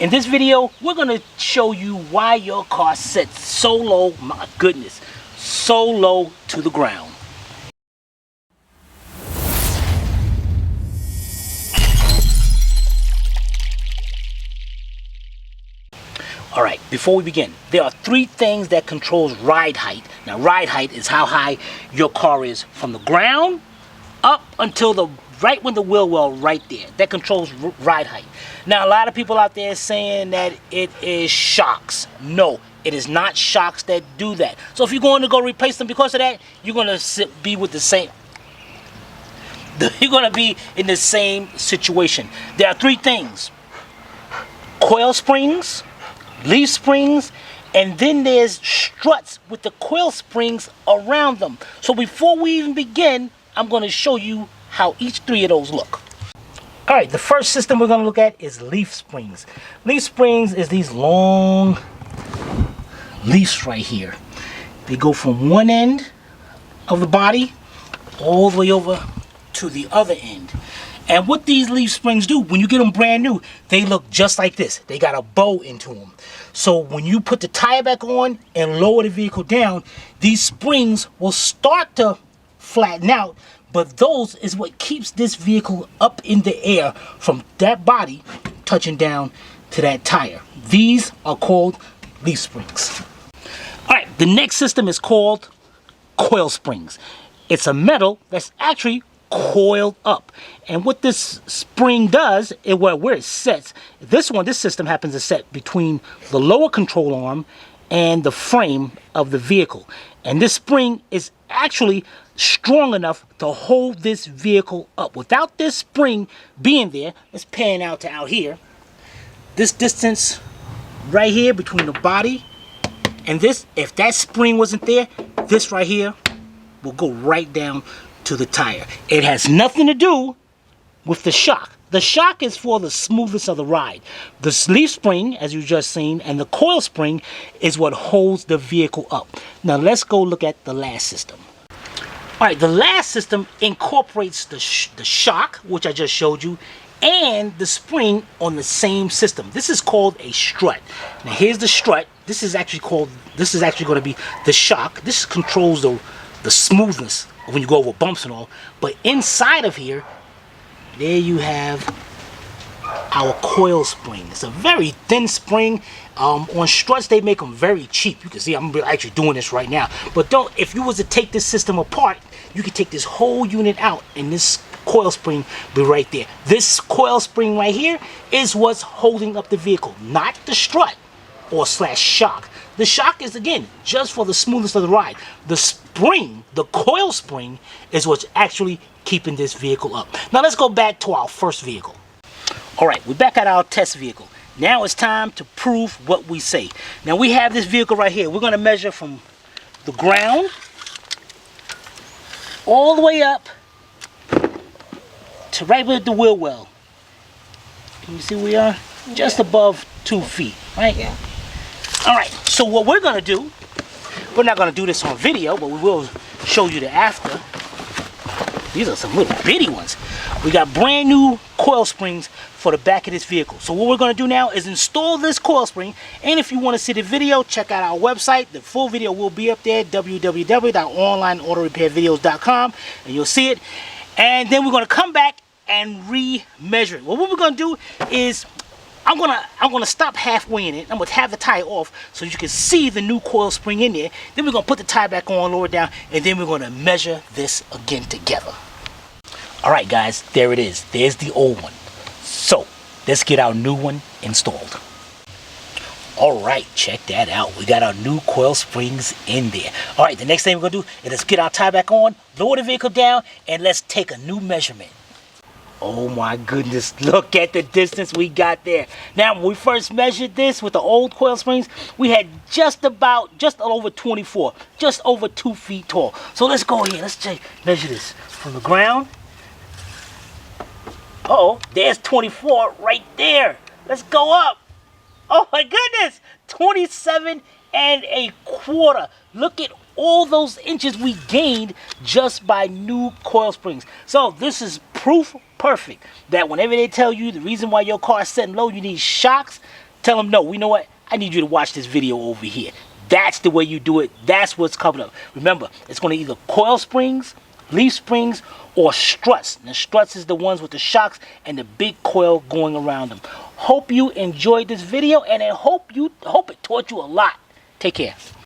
In this video, we're going to show you why your car sits so low, my goodness, so low to the ground. All right, before we begin, there are three things that controls ride height. Now, ride height is how high your car is from the ground up until the right when the wheel well right there. That controls ride height. Now, a lot of people out there saying that it is shocks. No, it is not shocks that do that. So if you're going to go replace them because of that, you're going to be with the same. You're going to be in the same situation. There are three things: coil springs, leaf springs, and then there's struts with the coil springs around them. So before we even begin, I'm going to show you how each three of those look. All right, the first system we're going to look at is leaf springs. Leaf springs is these long leaves right here. They go from one end of the body all the way over to the other end. And what these leaf springs do, when you get them brand new, they look just like this. They got a bow into them. So when you put the tire back on and lower the vehicle down, these springs will start to flatten out, but those is what keeps this vehicle up in the air from that body touching down to that tire. These are called leaf springs. All right, the next system is called coil springs. It's a metal that's actually coiled up, and what this spring does is where it sets. This system happens to set between the lower control arm and the frame of the vehicle, and this spring is actually strong enough to hold this vehicle up. Without this spring being there, let's pan out to out here. This distance right here between the body and this, if that spring wasn't there, this right here will go right down to the tire. It has nothing to do with the shock. The shock is for the smoothness of the ride. The leaf spring, as you just seen, and the coil spring is what holds the vehicle up. Now let's go look at the last system. All right, the last system incorporates the shock, which I just showed you, and the spring on the same system. This is called a strut. Now here's the strut. This is actually going to be the shock. This controls the smoothness when you go over bumps and all. But inside of here, there you have our coil spring. It's a very thin spring. On struts, they make them very cheap. You can see I'm actually doing this right now. But if you was to take this system apart, you could take this whole unit out and this coil spring be right there. This coil spring right here is what's holding up the vehicle, not the strut or slash shock. The shock is, again, just for the smoothness of the ride. The spring, the coil spring, is what's actually keeping this vehicle up. Now let's go back to our first vehicle. All right, we're back at our test vehicle. Now it's time to prove what we say. Now we have this vehicle right here. We're going to measure from the ground all the way up to right with the wheel well. Can you see where we are? Just above 2 feet, right? Yeah. All right, so what we're going to do, we're not going to do this on video, but we will show you the after. These are some little bitty ones. We got brand new coil springs for the back of this vehicle. So what we're going to do now is install this coil spring. And if you want to see the video, check out our website. The full video will be up there, www.onlineautorepairvideos.com, and you'll see it. And then we're going to come back and re-measure it. Well, what we're going to do is I'm gonna stop halfway in it. I'm gonna have the tire off so you can see the new coil spring in there. Then we're gonna put the tire back on, lower it down, and then we're gonna measure this again together. All right, guys, there it is. There's the old one. So let's get our new one installed. All right, check that out. We got our new coil springs in there. All right, the next thing we're gonna do is let's get our tire back on, lower the vehicle down, and let's take a new measurement. Oh my goodness, look at the distance we got there. Now, when we first measured this with the old coil springs, we had just over 24, just over 2 feet tall. So let's go here, let's measure this from the ground. Uh-oh, there's 24 right there. Let's go up. Oh my goodness, 27.25. Look at all those inches we gained just by new coil springs. So this is proof perfect that whenever they tell you the reason why your car is setting low, you need shocks, tell them, no, you know what? I need you to watch this video over here. That's the way you do it. That's what's coming up. Remember, it's going to either coil springs, leaf springs, or struts. And the struts is the ones with the shocks and the big coil going around them. Hope you enjoyed this video, and I hope it taught you a lot. Take care.